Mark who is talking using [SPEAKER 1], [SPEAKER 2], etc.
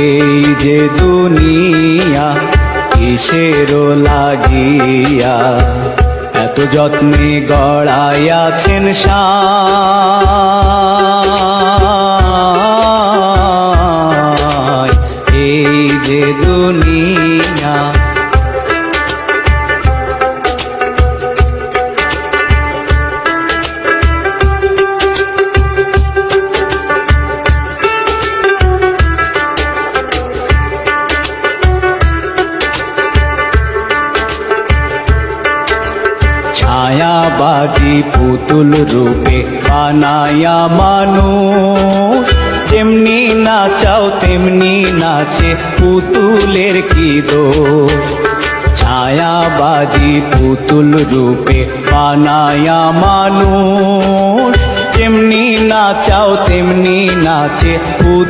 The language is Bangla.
[SPEAKER 1] এই যে দুনিয়া কিসেরও লাগিয়া এত যত্নে গড়াইয়াছেন সায়। এই যে দুনিয়া ছায়াবাজি পুতুল রূপে বানায়া মানুষ, যেমনি নাচাও তেমনি নাচে পুতুলের কি দোষ। ছায়াবাজি পুতুল রূপে বানায়া মানুষ, যেমনি নাচাও তেমনি নাচে পুতুল।